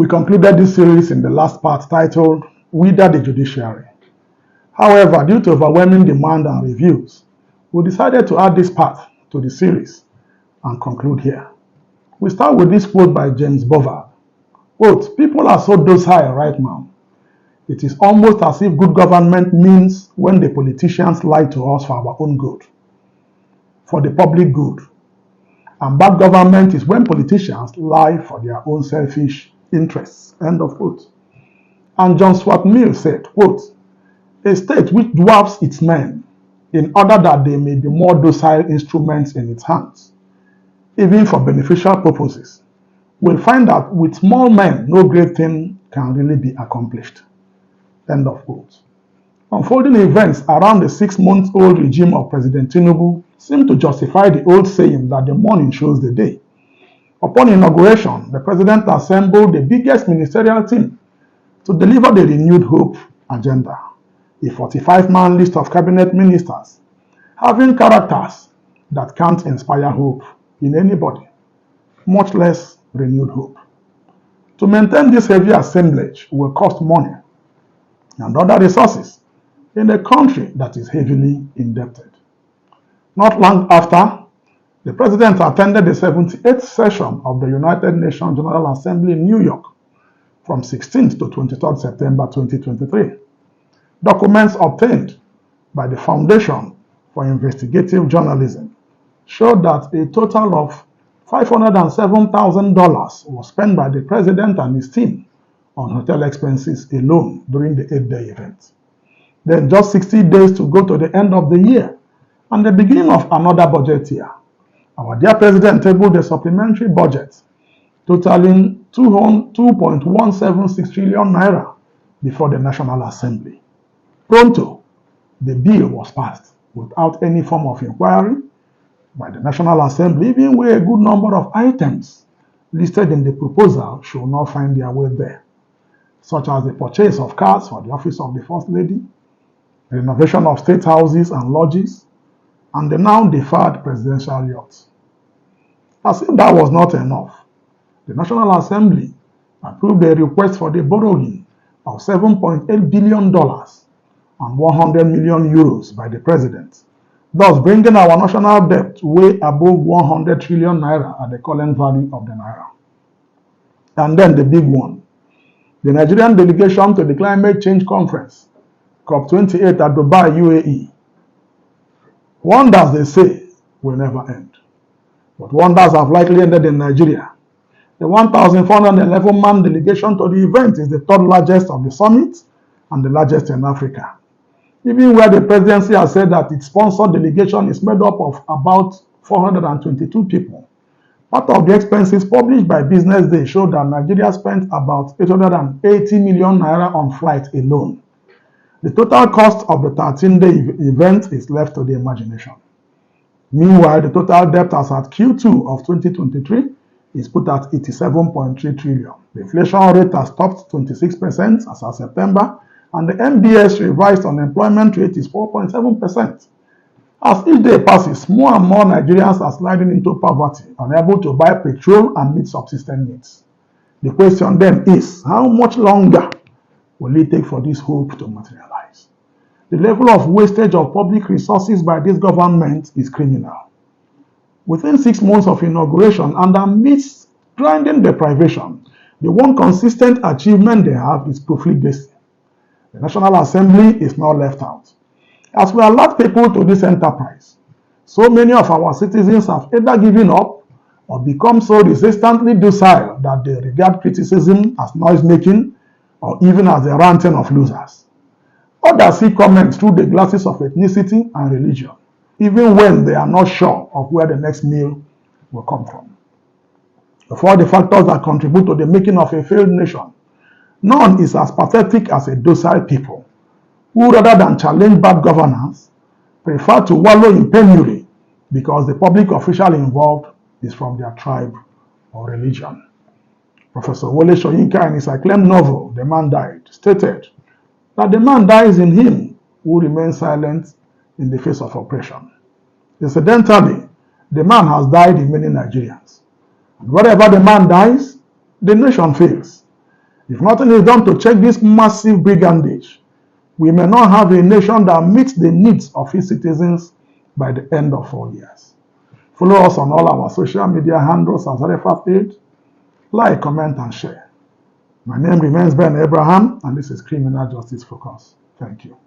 We concluded this series in the last part titled Wither the Judiciary. However, due to overwhelming demand and reviews, we decided to add this part to the series and conclude here. We start with this quote by James Bovard. Quote, "People are so docile right now. It is almost as if good government means when the politicians lie to us for our own good, for the public good. And bad government is when politicians lie for their own selfish interests." End of quote. And John Stuart Mill said, quote, "A state which dwarfs its men in order that they may be more docile instruments in its hands, even for beneficial purposes, will find that with small men no great thing can really be accomplished." End of quote. Unfolding events around the 6-month-old regime of President Tinubu seem to justify the old saying that the morning shows the day. Upon inauguration, the president assembled the biggest ministerial team to deliver the renewed hope agenda, a 45-man list of cabinet ministers, having characters that can't inspire hope in anybody, much less renewed hope. To maintain this heavy assemblage will cost money and other resources in a country that is heavily indebted. Not long after, the president attended the 78th session of the United Nations General Assembly in New York from 16th to 23rd September 2023. Documents obtained by the Foundation for Investigative Journalism showed that a total of $507,000 was spent by the president and his team on hotel expenses alone during the 8-day event. Then just 60 days to go to the end of the year and the beginning of another budget year, our dear president tabled a supplementary budget totaling 2.176 trillion naira before the National Assembly. Pronto, the bill was passed without any form of inquiry by the National Assembly, even where a good number of items listed in the proposal should not find their way there, such as the purchase of cars for the office of the First Lady, renovation of state houses and lodges, and the now deferred presidential yacht. As if that was not enough, the National Assembly approved a request for the borrowing of $7.8 billion and 100 million euros by the president, thus bringing our national debt way above 100 trillion naira at the current value of the naira. And then the big one, the Nigerian delegation to the Climate Change Conference, COP28 at Dubai, UAE. Wonders, they say, will never end. But wonders have likely ended in Nigeria. The 1,411-man delegation to the event is the third largest of the summit and the largest in Africa. Even where the presidency has said that its sponsored delegation is made up of about 422 people. Part of the expenses published by Business Day showed that Nigeria spent about 880 million naira on flights alone. The total cost of the 13-day event is left to the imagination. Meanwhile, the total debt as at Q2 of 2023 is put at 87.3 trillion. The inflation rate has topped 26% as of September, and the MBS revised unemployment rate is 4.7%. As each day passes, more and more Nigerians are sliding into poverty, unable to buy petrol and meet subsistence needs. The question then is, how much longer will it take for this hope to materialize? The level of wastage of public resources by this government is criminal. Within 6 months of inauguration and amidst grinding deprivation, the one consistent achievement they have is profligacy. The National Assembly is not left out. As we alert people to this enterprise, so many of our citizens have either given up or become so resistantly docile that they regard criticism as noise-making or even as the ranting of losers. Others see comments through the glasses of ethnicity and religion, even when they are not sure of where the next meal will come from. Of all the factors that contribute to the making of a failed nation, none is as pathetic as a docile people who, rather than challenge bad governance, prefer to wallow in penury because the public official involved is from their tribe or religion. Professor Wole Soyinka, in his acclaimed novel, The Man Died, stated that the man dies in him who remains silent in the face of oppression. Incidentally, the man has died in many Nigerians. And wherever the man dies, the nation fails. If nothing is done to check this massive brigandage, we may not have a nation that meets the needs of its citizens by the end of 4 years. Follow us on all our social media handles as RFF8. Like, comment, and share. My name remains Ben Abraham, and this is Criminal Justice Focus. Thank you.